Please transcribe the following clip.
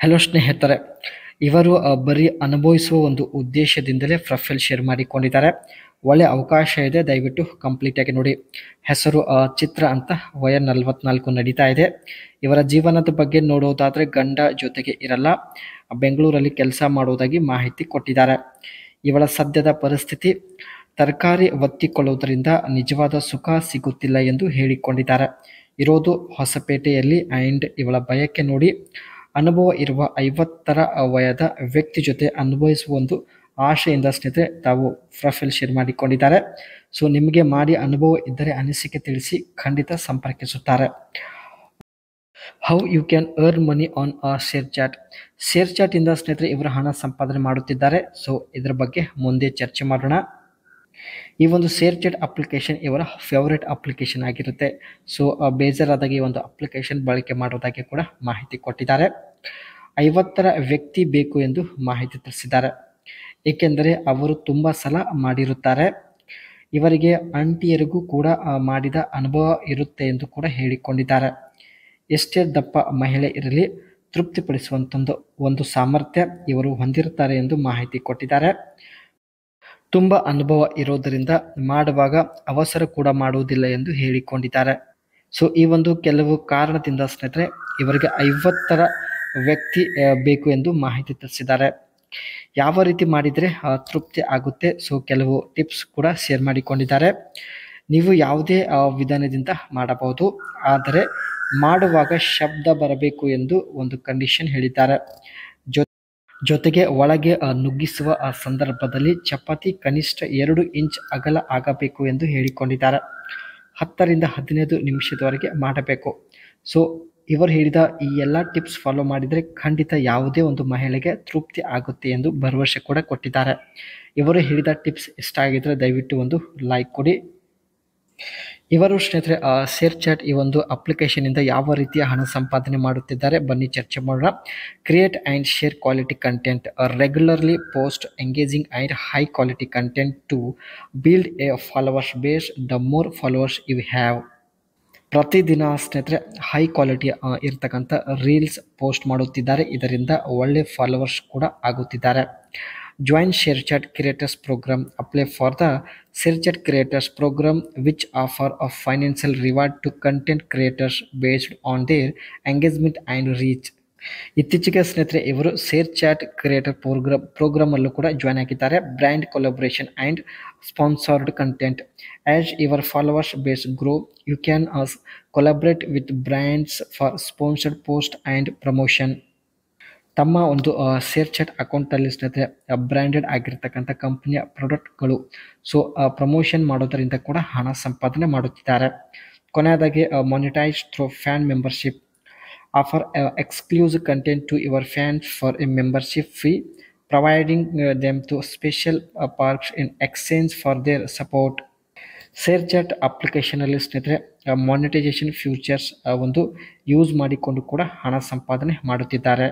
Hello ಸ್ನೇಹಿತರೆ, ಇವರು ಬರೀ ಅನುಭವಿಸುವ ಒಂದು ಉದ್ದೇಶದಿಂದಲೇ ಪ್ರೊಫೈಲ್ ಶೇರ್ ಮಾಡಿಕೊಂಡಿದ್ದಾರೆ. ಒಳ್ಳೆ ಅವಕಾಶ ಇದೆ, ದಯವಿಟ್ಟು ಕಂಪ್ಲೀಟ್ ಆಗಿ ನೋಡಿ. ಹೆಸರು ಚಿತ್ರ ಅಂತ, ವಯ 44 ನಡೀತಾ ಇದೆ. ಇವರ ಜೀವನದ ಬಗ್ಗೆ ನೋಡೋದಾದ್ರೆ ಗಂಡ ಜೊತೆಗೆ ಇರಲ್ಲ, ಬೆಂಗಳೂರಲ್ಲಿ ಕೆಲಸ ಮಾಡುವುದಾಗಿ ಮಾಹಿತಿ ಕೊಟ್ಟಿದ್ದಾರೆ. ಇವಳ ಸದ್ಯದ ಪರಿಸ್ಥಿತಿ ತರಕಾರಿ ಒತ್ತಿಕೊಳ್ಳುವುದರಿಂದ ನಿಜವಾದ ಸುಖ ಸಿಗುತ್ತಿಲ್ಲ ಎಂದು ಹೇಳಿಕೊಂಡಿದ್ದಾರೆ. ಇರೋದು ಹೊಸಪೇಟೆಯಲ್ಲಿ ಆ್ಯಂಡ್ ಇವಳ ಬಯಕೆ ನೋಡಿ, ಅನುಭವ ಇರುವ 50ರ ವಯದ ವ್ಯಕ್ತಿ ಜೊತೆ ಅನುಭವಿಸುವ ಒಂದು ಆಶೆಯಿಂದ ಸ್ನೇಹಿತರೆ ತಾವು ಪ್ರೊಫೈಲ್ ಶೇರ್ ಮಾಡಿಕೊಂಡಿದ್ದಾರೆ. ಸೊ ನಿಮಗೆ ಮಾಡಿ ಅನುಭವ ಇದ್ದರೆ ಅನಿಸಿಕೆ ತಿಳಿಸಿ, ಖಂಡಿತ ಸಂಪರ್ಕಿಸುತ್ತಾರೆ. How you can earn money on ShareChat. ShareChat ಇಂದ ಸ್ನೇಹಿತರೆ ಇವರು ಹಣ ಸಂಪಾದನೆ ಮಾಡುತ್ತಿದ್ದಾರೆ. ಸೊ ಇದರ ಬಗ್ಗೆ ಮುಂದೆ ಚರ್ಚೆ ಮಾಡೋಣ. ಈ ಒಂದು ಶೇರ್ ಚಾಟ್ ಅಪ್ಲಿಕೇಶನ್ ಇವರ ಫೇವರೇಟ್ ಅಪ್ಲಿಕೇಶನ್ ಆಗಿರುತ್ತೆ. ಸೊ ಬೇಜಾರಾದಾಗ ಈ ಒಂದು ಅಪ್ಲಿಕೇಶನ್ ಬಳಕೆ ಮಾಡೋದಾಗಿ ಕೂಡ ಮಾಹಿತಿ ಕೊಟ್ಟಿದ್ದಾರೆ. 50ರ ವ್ಯಕ್ತಿ ಬೇಕು ಎಂದು ಮಾಹಿತಿ ತಿಳಿಸಿದ್ದಾರೆ, ಏಕೆಂದರೆ ಅವರು ತುಂಬ ಸಲ ಮಾಡಿರುತ್ತಾರೆ. ಇವರಿಗೆ ಆಂಟಿಯರಿಗೂ ಕೂಡ ಮಾಡಿದ ಅನುಭವ ಇರುತ್ತೆ ಎಂದು ಕೂಡ ಹೇಳಿಕೊಂಡಿದ್ದಾರೆ. ಎಷ್ಟೇ ದಪ್ಪ ಮಹಿಳೆ ಇರಲಿ, ತೃಪ್ತಿಪಡಿಸುವಂಥ ಒಂದು ಸಾಮರ್ಥ್ಯ ಇವರು ಹೊಂದಿರುತ್ತಾರೆ ಎಂದು ಮಾಹಿತಿ ಕೊಟ್ಟಿದ್ದಾರೆ. ತುಂಬ ಅನುಭವ ಇರೋದರಿಂದ ಮಾಡುವಾಗ ಅವಸರ ಕೂಡ ಮಾಡುವುದಿಲ್ಲ ಎಂದು ಹೇಳಿಕೊಂಡಿದ್ದಾರೆ. ಸೊ ಈ ಒಂದು ಕೆಲವು ಕಾರಣದಿಂದ ಸ್ನೇಹಿತರೆ ಇವರಿಗೆ 50ರ ವ್ಯಕ್ತಿ ಬೇಕು ಎಂದು ಮಾಹಿತಿ ತಿಳಿಸಿದ್ದಾರೆ. ಯಾವ ರೀತಿ ಮಾಡಿದರೆ ತೃಪ್ತಿ ಆಗುತ್ತೆ, ಸೊ ಕೆಲವು ಟಿಪ್ಸ್ ಕೂಡ ಶೇರ್ ಮಾಡಿಕೊಂಡಿದ್ದಾರೆ. ನೀವು ಯಾವುದೇ ವಿಧಾನದಿಂದ ಮಾಡಬಹುದು, ಆದರೆ ಮಾಡುವಾಗ ಶಬ್ದ ಬರಬೇಕು ಎಂದು ಒಂದು ಕಂಡೀಷನ್ ಹೇಳಿದ್ದಾರೆ. ಜೊತೆಗೆ ಒಳಗೆ ನುಗ್ಗಿಸುವ ಸಂದರ್ಭದಲ್ಲಿ ಚಪಾತಿ ಕನಿಷ್ಠ 2 ಇಂಚ್ ಅಗಲ ಆಗಬೇಕು ಎಂದು ಹೇಳಿಕೊಂಡಿದ್ದಾರೆ. 10 ರಿಂದ 15 ನಿಮಿಷದವರೆಗೆ ಮಾಡಬೇಕು. ಸೊ ಇವರು ಹೇಳಿದ ಈ ಎಲ್ಲ ಟಿಪ್ಸ್ ಫಾಲೋ ಮಾಡಿದರೆ ಖಂಡಿತ ಯಾವುದೇ ಒಂದು ಮಹಿಳೆಗೆ ತೃಪ್ತಿ ಆಗುತ್ತೆ ಎಂದು ಭರವಸೆ ಕೂಡ ಕೊಟ್ಟಿದ್ದಾರೆ. ಇವರು ಹೇಳಿದ ಟಿಪ್ಸ್ ಇಷ್ಟ ಆಗಿದ್ರೆ ದಯವಿಟ್ಟು ಒಂದು ಲೈಕ್ ಕೊಡಿ. ಇವರು ಸ್ನೇಹಿತರೆ ಶೇರ್ ಚಾಟ್ ಈ ಒಂದು ಅಪ್ಲಿಕೇಶನಿಂದ ಯಾವ ರೀತಿಯ ಹಣ ಸಂಪಾದನೆ ಮಾಡುತ್ತಿದ್ದಾರೆ ಬನ್ನಿ ಚರ್ಚೆ ಮಾಡೋಣ. Create and share quality content, regularly post engaging and high quality content to build a followers base. The more followers you have. ಪ್ರತಿದಿನ ಸ್ನೇಹಿತರೆ ಹೈ ಕ್ವಾಲಿಟಿ ಇರ್ತಕ್ಕಂಥ ರೀಲ್ಸ್ ಪೋಸ್ಟ್ ಮಾಡುತ್ತಿದ್ದಾರೆ, ಇದರಿಂದ ಒಳ್ಳೆ ಫಾಲೋವರ್ಸ್ ಕೂಡ ಆಗುತ್ತಿದ್ದಾರೆ. Join ShareChat Creators Program. Apply for the ShareChat Creators Program, which offer a financial reward to content creators based on their engagement and reach. ಇತ್ತೀಚೆಗೆ ಸ್ನೇಹಿತರೆ ಇವರು ಶೇರ್ ಚಾಟ್ ಕ್ರಿಯೇಟರ್ ಪ್ರೋಗ್ರಾಮ್ ಅಲ್ಲೂ ಕೂಡ join ಆಗಿದ್ದಾರೆ. Brand collaboration and sponsored content. As your followers base grow, you can collaborate with brands for sponsored post and promotion. ತಮ್ಮ ಒಂದು share chat ಅಕೌಂಟಲ್ಲಿ ಸ್ನೇಹಿತರೆ ಬ್ರ್ಯಾಂಡೆಡ್ ಆಗಿರ್ತಕ್ಕಂಥ ಕಂಪ್ನಿಯ ಪ್ರಾಡಕ್ಟ್ಗಳು ಸೊ ಪ್ರಮೋಷನ್ ಮಾಡೋದರಿಂದ ಕೂಡ ಹಣ ಸಂಪಾದನೆ ಮಾಡುತ್ತಿದ್ದಾರೆ. ಕೊನೆಯದಾಗಿ monetize through fan membership. Offer exclusive content to your fans for a membership fee, providing them to special perks in exchange for their support. ShareChat ಅಪ್ಲಿಕೇಶನಲ್ಲಿ ಸ್ನೇಹಿತರೆ ಮಾನಿಟೈಸೇಷನ್ ಫ್ಯೂಚರ್ಸ್ ಒಂದು ಯೂಸ್ ಮಾಡಿಕೊಂಡು ಕೂಡ ಹಣ ಸಂಪಾದನೆ ಮಾಡುತ್ತಿದ್ದಾರೆ.